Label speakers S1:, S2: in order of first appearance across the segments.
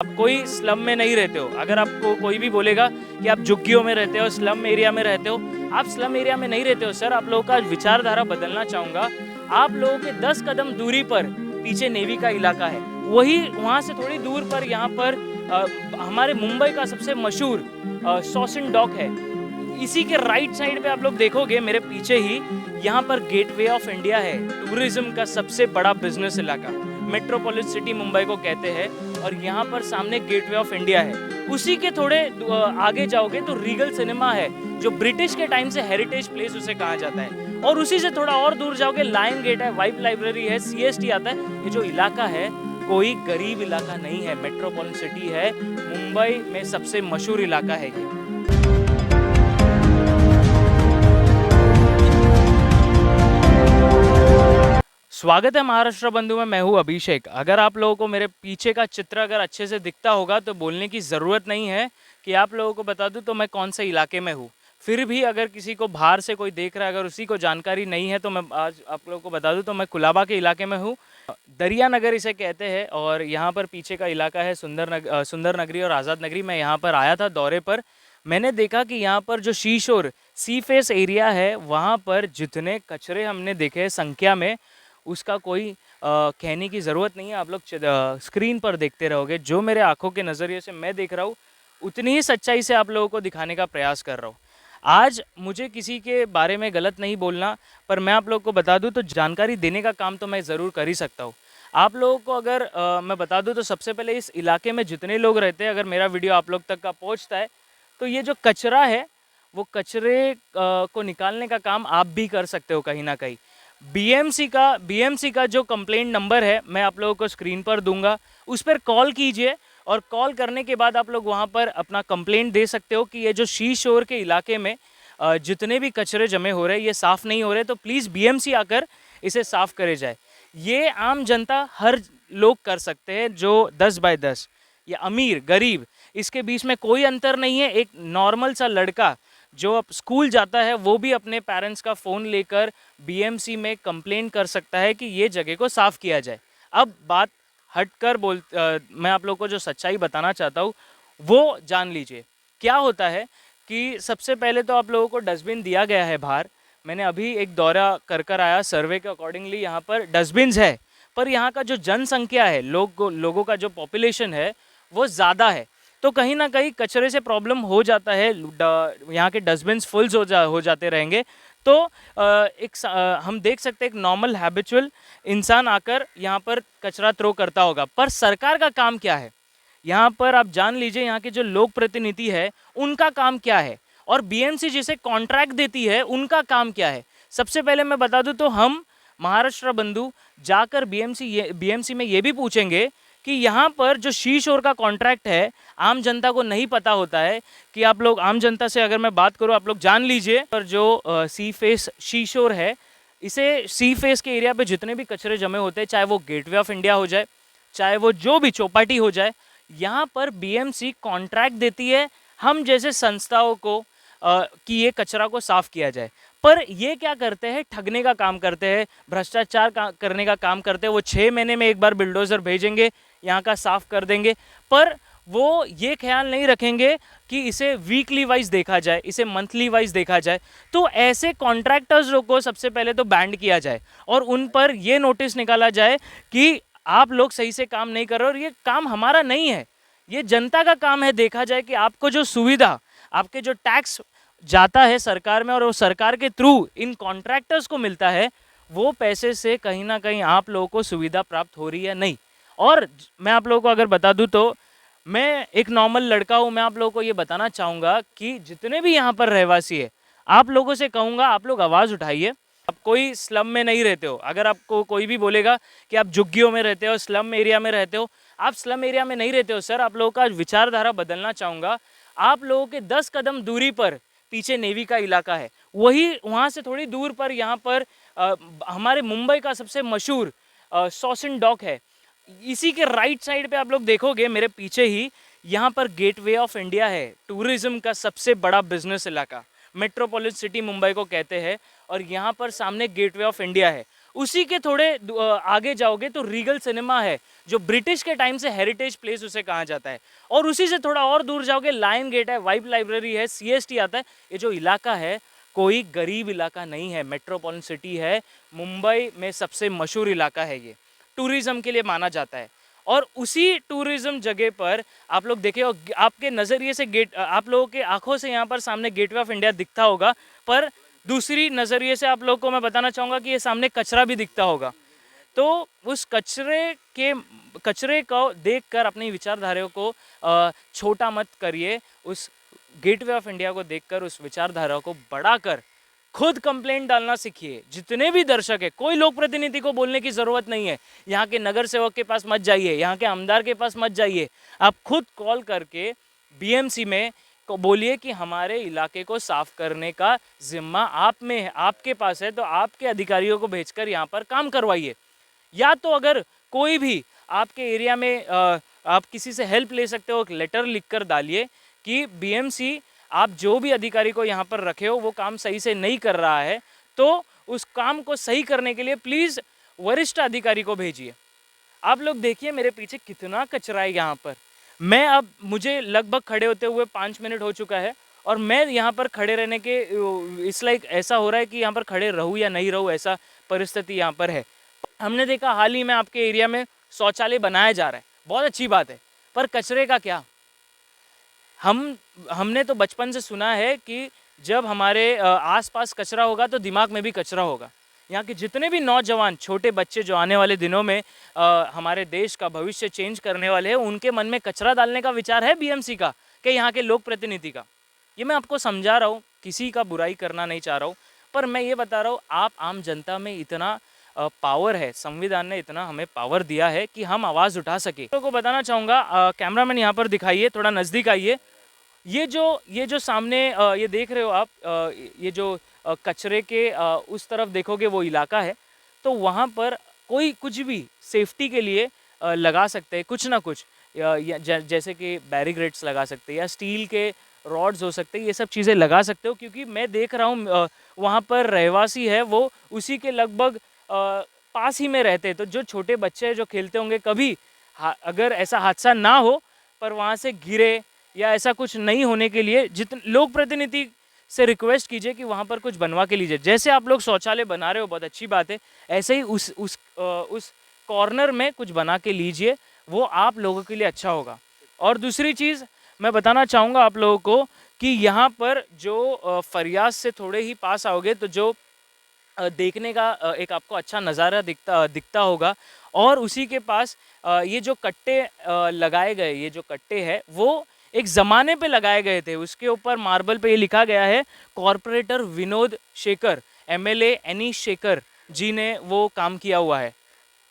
S1: आप कोई स्लम में नहीं रहते हो। अगर आपको कोई भी बोलेगा कि आप झुग्गियों में रहते हो, स्लम एरिया में रहते हो, आप स्लम एरिया में नहीं रहते हो सर। आप लोगों का विचारधारा बदलना चाहूँगा। आप लोगों के 10 कदम दूरी पर पीछे नेवी का इलाका है, वही वहाँ से थोड़ी दूर पर यहाँ पर हमारे मुंबई का सबसे मशहूर सॉसिन डॉक है। इसी के राइट साइड पे आप लोग देखोगे मेरे पीछे ही, यहाँ पर गेटवे ऑफ इंडिया है, टूरिज्म का सबसे बड़ा बिजनेस इलाका, मेट्रोपोलिस सिटी मुंबई को कहते हैं। और यहाँ पर सामने गेटवे ऑफ इंडिया है। उसी के थोड़े आगे जाओगे तो रीगल सिनेमा है, जो ब्रिटिश के टाइम से हेरिटेज प्लेस उसे कहा जाता है। और उसी से थोड़ा और दूर जाओगे लायन गेट है, वाइब लाइब्रेरी है, सीएसटी आता है। ये जो इलाका है कोई गरीब इलाका नहीं है, मेट्रोपोलिस सिटी है, मुंबई में सबसे मशहूर इलाका है ये। स्वागत है महाराष्ट्र बंधु में, मैं हूँ अभिषेक। अगर आप लोगों को मेरे पीछे का चित्र अगर अच्छे से दिखता होगा तो बोलने की ज़रूरत नहीं है कि आप लोगों को बता दूँ तो मैं कौन से इलाके में हूँ। फिर भी अगर किसी को बाहर से कोई देख रहा है, अगर उसी को जानकारी नहीं है, तो मैं आज आप लोगों को बता दूँ तो मैं कुलाबा के इलाके में हूँ। दरिया नगर इसे कहते हैं। और यहाँ पर पीछे का इलाका है सुंदर नगरी और आज़ाद नगरी। मैं यहाँ पर आया था दौरे पर। मैंने देखा कि यहाँ पर जो शीशोर सी फेस एरिया है, वहाँ पर जितने कचरे हमने देखे संख्या में, उसका कोई कहने की ज़रूरत नहीं है। आप लोग स्क्रीन पर देखते रहोगे, जो मेरे आंखों के नज़रिए से मैं देख रहा हूँ उतनी ही सच्चाई से आप लोगों को दिखाने का प्रयास कर रहा हूँ। आज मुझे किसी के बारे में गलत नहीं बोलना, पर मैं आप लोगों को बता दूँ तो जानकारी देने का काम तो मैं ज़रूर कर ही सकता हूँ। आप लोगों को अगर मैं बता दूँ तो सबसे पहले इस इलाके में जितने लोग रहते हैं, अगर मेरा वीडियो आप लोग तक का पहुँचता है तो ये जो कचरा है वो कचरे को निकालने का काम आप भी कर सकते हो कहीं ना कहीं। बीएमसी का जो कंप्लेंट नंबर है मैं आप लोगों को स्क्रीन पर दूंगा, उस पर कॉल कीजिए। और कॉल करने के बाद आप लोग वहां पर अपना कंप्लेंट दे सकते हो कि ये जो शीशोर के इलाके में जितने भी कचरे जमे हो रहे हैं ये साफ़ नहीं हो रहे, तो प्लीज़ बीएमसी आकर इसे साफ़ करे जाए। ये आम जनता हर लोग कर सकते हैं, जो 10 बाय 10 या अमीर गरीब इसके बीच में कोई अंतर नहीं है। एक नॉर्मल सा लड़का जो अब स्कूल जाता है वो भी अपने पेरेंट्स का फ़ोन लेकर बीएमसी में कंप्लेंट कर सकता है कि ये जगह को साफ़ किया जाए। अब बात हटकर मैं आप लोगों को जो सच्चाई बताना चाहता हूँ वो जान लीजिए। क्या होता है कि सबसे पहले तो आप लोगों को डस्टबिन दिया गया है बाहर। मैंने अभी एक दौरा कर आया, सर्वे के अकॉर्डिंगली यहाँ पर डस्टबिन्स है, पर यहाँ का जो जनसंख्या है, लोगों का जो पॉपुलेशन है वो ज़्यादा है, तो कहीं ना कहीं कचरे से प्रॉब्लम हो जाता है। यहाँ के डस्टबिन्स फुल्स हो जाते रहेंगे तो हम देख सकते हैं एक नॉर्मल हैबिचुअल इंसान आकर यहाँ पर कचरा थ्रो करता होगा। पर सरकार का काम क्या है यहाँ पर आप जान लीजिए। यहाँ के जो लोक प्रतिनिधि है उनका काम क्या है, और बीएमसी जिसे कॉन्ट्रैक्ट देती है उनका काम क्या है। सबसे पहले मैं बता दूं तो हम महाराष्ट्र बंधु जाकर बीएमसी में ये भी पूछेंगे कि यहाँ पर जो शीशोर का कॉन्ट्रैक्ट है, आम जनता को नहीं पता होता है कि आप लोग आम जनता से अगर मैं बात करूँ, आप लोग जान लीजिए, पर जो सी फेस शीशोर है, इसे सी फेस के एरिया पे जितने भी कचरे जमे होते हैं, चाहे वो गेटवे ऑफ इंडिया हो जाए, चाहे वो जो भी चौपाटी हो जाए, यहाँ पर बीएमसी कॉन्ट्रैक्ट देती है हम जैसे संस्थाओं को कि ये कचरा को साफ़ किया जाए। पर ये क्या करते हैं, ठगने का काम करते हैं, भ्रष्टाचार करने का काम करते हैं। वो 6 महीने में एक बार बिल्डोज़र भेजेंगे, यहाँ का साफ़ कर देंगे, पर वो ये ख्याल नहीं रखेंगे कि इसे वीकली वाइज देखा जाए, इसे मंथली वाइज देखा जाए। तो ऐसे कॉन्ट्रैक्टर्स को सबसे पहले तो बैंड किया जाए और उन पर ये नोटिस निकाला जाए कि आप लोग सही से काम नहीं कर रहे, और ये काम हमारा नहीं है, ये जनता का काम है। देखा जाए कि आपको जो सुविधा, आपके जो टैक्स जाता है सरकार में और वो सरकार के थ्रू इन कॉन्ट्रैक्टर्स को मिलता है, वो पैसे से कहीं ना कहीं आप लोगों को सुविधा प्राप्त हो रही है नहीं। और मैं आप लोगों को अगर बता दूं तो मैं एक नॉर्मल लड़का हूं। मैं आप लोगों को ये बताना चाहूँगा कि जितने भी यहाँ पर रहवासी है, आप लोगों से कहूँगा आप लोग आवाज़ उठाइए। आप कोई स्लम में नहीं रहते हो। अगर आपको कोई भी बोलेगा कि आप झुग्गियों में रहते हो, स्लम एरिया में रहते हो, आप स्लम एरिया में नहीं रहते हो सर। आप लोगों का विचारधारा बदलना चाहूँगा। आप लोगों के 10 कदम दूरी पर पीछे नेवी का इलाका है, वही वहाँ से थोड़ी दूर पर यहाँ पर हमारे मुंबई का सबसे मशहूर सॉसिन डॉक है। इसी के राइट साइड पे आप लोग देखोगे मेरे पीछे ही, यहाँ पर गेटवे ऑफ इंडिया है, टूरिज्म का सबसे बड़ा बिजनेस इलाका, मेट्रोपोलिस सिटी मुंबई को कहते हैं। और यहाँ पर सामने गेटवे ऑफ इंडिया है। उसी के थोड़े आगे जाओगे तो रीगल सिनेमा है, जो ब्रिटिश के टाइम से हेरिटेज प्लेस उसे कहा जाता है। और उसी से थोड़ा और दूर जाओगे, लायन गेट है, वाइब लाइब्रेरी है, सीएसटी आता है। ये जो इलाका है कोई गरीब इलाका नहीं है, मेट्रोपॉलिटन सिटी है, मुंबई में सबसे मशहूर इलाका है ये, टूरिज्म के लिए माना जाता है। और उसी टूरिज्म जगह पर आप लोग देखे हो, आपके नज़रिए से गेट, आप लोगों के आंखों से यहाँ पर सामने गेटवे ऑफ इंडिया दिखता होगा, पर दूसरी नज़रिए से आप लोगों को मैं बताना चाहूँगा कि ये सामने कचरा भी दिखता होगा। तो उस कचरे को देखकर अपनी विचारधारा को छोटा मत करिए, उस गेटवे ऑफ इंडिया को देखकर उस विचारधारा को बढ़ाकर खुद कंप्लेंट डालना सीखिए। जितने भी दर्शक है, कोई लोक प्रतिनिधि को बोलने की ज़रूरत नहीं है, यहाँ के नगर सेवक के पास मत जाइए, यहाँ के आमदार के पास मत जाइए, आप खुद कॉल करके बीएमसी में को बोलिए कि हमारे इलाके को साफ करने का जिम्मा आप में है, आपके पास है, तो आपके अधिकारियों को भेजकर यहाँ पर काम करवाइए। या तो अगर कोई भी आपके एरिया में आप किसी से हेल्प ले सकते हो, एक लेटर लिखकर डालिए कि बीएमसी आप जो भी अधिकारी को यहाँ पर रखे हो वो काम सही से नहीं कर रहा है, तो उस काम को सही करने के लिए प्लीज़ वरिष्ठ अधिकारी को भेजिए। आप लोग देखिए मेरे पीछे कितना कचरा है यहाँ पर। मैं अब मुझे लगभग खड़े होते हुए 5 मिनट हो चुका है और मैं यहाँ पर खड़े रहने के इस लाइक ऐसा हो रहा है कि यहाँ पर खड़े रहूँ या नहीं रहूँ, ऐसा परिस्थिति यहाँ पर है। हमने देखा हाल ही में आपके एरिया में शौचालय बनाया जा रहा है, बहुत अच्छी बात है, पर कचरे का क्या? हमने तो बचपन से सुना है कि जब हमारे आसपास कचरा होगा तो दिमाग में भी कचरा होगा। यहाँ के जितने भी नौजवान छोटे बच्चे जो आने वाले दिनों में हमारे देश का भविष्य चेंज करने वाले हैं, उनके मन में कचरा डालने का विचार है बीएमसी का कि यहाँ के लोक प्रतिनिधि का। ये मैं आपको समझा रहा हूँ, किसी का बुराई करना नहीं चाह रहा हूँ, पर मैं ये बता रहा हूँ आप आम जनता में इतना पावर है, संविधान ने इतना हमें पावर दिया है कि हम आवाज़ उठा सके। तो को बताना चाहूँगा, कैमरामैन यहाँ पर दिखाइए, थोड़ा नज़दीक आइए। ये जो सामने ये देख रहे हो आप, ये जो कचरे के उस तरफ देखोगे वो इलाका है, तो वहाँ पर कोई कुछ भी सेफ्टी के लिए लगा सकते हैं कुछ ना कुछ, जैसे कि बैरिकेड्स लगा सकते हैं या स्टील के रॉड्स हो सकते हैं, ये सब चीज़ें लगा सकते हो। क्योंकि मैं देख रहा हूँ वहाँ पर रहवासी है वो उसी के लगभग पास ही में रहते हैं, तो जो छोटे बच्चे हैं जो खेलते होंगे, कभी अगर ऐसा हादसा ना हो पर वहाँ से गिरे या ऐसा कुछ नहीं होने के लिए जितने लोक प्रतिनिधि से रिक्वेस्ट कीजिए कि वहाँ पर कुछ बनवा के लीजिए। जैसे आप लोग शौचालय बना रहे हो, बहुत अच्छी बात है, ऐसे ही उस कॉर्नर में कुछ बना के लीजिए, वो आप लोगों के लिए अच्छा होगा। और दूसरी चीज़ मैं बताना चाहूँगा आप लोगों को कि यहाँ पर जो फरियाद से थोड़े ही पास आओगे तो जो देखने का एक आपको अच्छा नज़ारा दिखता होगा, और उसी के पास ये जो कट्टे लगाए गए, ये जो कट्टे हैं वो एक ज़माने पे लगाए गए थे। उसके ऊपर मार्बल पे ये लिखा गया है कॉर्पोरेटर विनोद शेखर, एमएलए एनी शेखर जी ने वो काम किया हुआ है।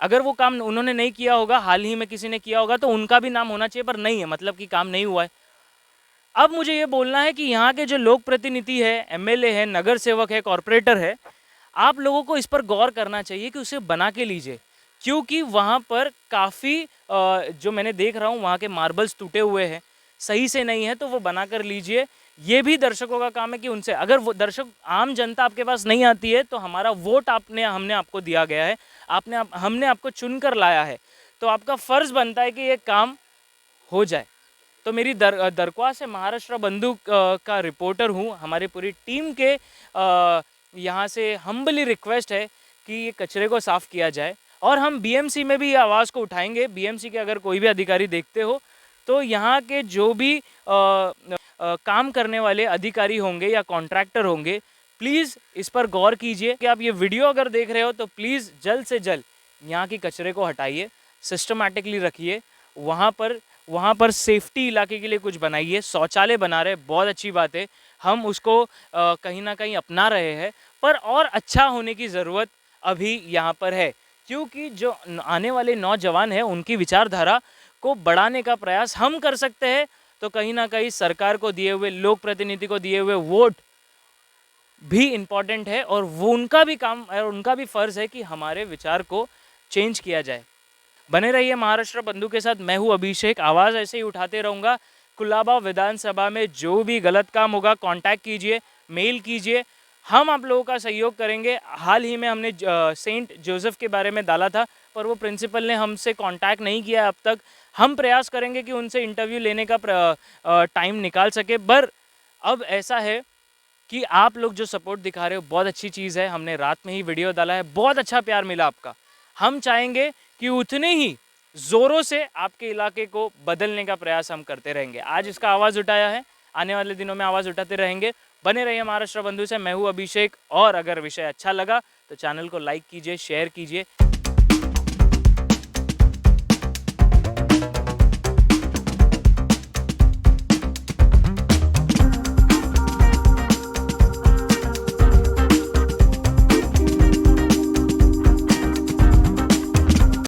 S1: अगर वो काम उन्होंने नहीं किया होगा, हाल ही में किसी ने किया होगा, तो उनका भी नाम होना चाहिए, पर नहीं है, मतलब कि काम नहीं हुआ है। अब मुझे ये बोलना है कि यहाँ के जो लोक प्रतिनिधि है, एमएलए है, नगर सेवक है, कॉर्पोरेटर है, आप लोगों को इस पर गौर करना चाहिए कि उसे बना के लीजिए। क्योंकि वहाँ पर काफ़ी जो मैंने देख रहा हूँ वहाँ के मार्बल्स टूटे हुए हैं, सही से नहीं है, तो वो बना कर लीजिए। ये भी दर्शकों का काम है कि उनसे, अगर वो दर्शक आम जनता आपके पास नहीं आती है तो हमारा वोट हमने आपको दिया गया है, हमने आपको चुनकर लाया है, तो आपका फ़र्ज़ बनता है कि ये काम हो जाए। तो मेरी दरख्वास्त है, महाराष्ट्र बंधु का रिपोर्टर हूँ, हमारी पूरी टीम के यहाँ से हम्बली रिक्वेस्ट है कि ये कचरे को साफ़ किया जाए। और हम बीएमसी में भी ये आवाज़ को उठाएंगे। बीएमसी के अगर कोई भी अधिकारी देखते हो तो यहाँ के जो भी काम करने वाले अधिकारी होंगे या कॉन्ट्रैक्टर होंगे, प्लीज़ इस पर गौर कीजिए कि आप ये वीडियो अगर देख रहे हो तो प्लीज़ जल्द से जल्द यहाँ की कचरे को हटाइए, सिस्टमैटिकली रखिए। वहाँ पर सेफ्टी इलाके के लिए कुछ बनाइए। शौचालय बना रहे, बहुत अच्छी बात है, हम उसको कहीं ना कहीं अपना रहे हैं, पर और अच्छा होने की ज़रूरत अभी यहाँ पर है। क्योंकि जो आने वाले नौजवान हैं उनकी विचारधारा को बढ़ाने का प्रयास हम कर सकते हैं, तो कहीं ना कहीं सरकार को दिए हुए, लोक प्रतिनिधि को दिए हुए वोट भी इम्पॉर्टेंट है, और वो उनका भी काम और उनका भी फ़र्ज़ है कि हमारे विचार को चेंज किया जाए। बने रहिए महाराष्ट्र बंधु के साथ, मैं हूँ अभिषेक, आवाज़ ऐसे ही उठाते रहूँगा। कुलाबा विधानसभा में जो भी गलत काम होगा कांटेक्ट कीजिए, मेल कीजिए, हम आप लोगों का सहयोग करेंगे। हाल ही में हमने सेंट जोसेफ के बारे में डाला था, पर वो प्रिंसिपल ने हमसे कांटेक्ट नहीं किया है अब तक। हम प्रयास करेंगे कि उनसे इंटरव्यू लेने का टाइम निकाल सके। पर अब ऐसा है कि आप लोग जो सपोर्ट दिखा रहे हो बहुत अच्छी चीज़ है। हमने रात में ही वीडियो डाला है, बहुत अच्छा प्यार मिला आपका। हम चाहेंगे कि उतने ही ज़ोरों से आपके इलाके को बदलने का प्रयास हम करते रहेंगे। आज इसका आवाज़ उठाया है, आने वाले दिनों में आवाज़ उठाते रहेंगे। बने रहिए महाराष्ट्र बंधु से। मैं हूँ अभिषेक, और अगर विषय अच्छा लगा तो चैनल को लाइक कीजिए, शेयर कीजिए।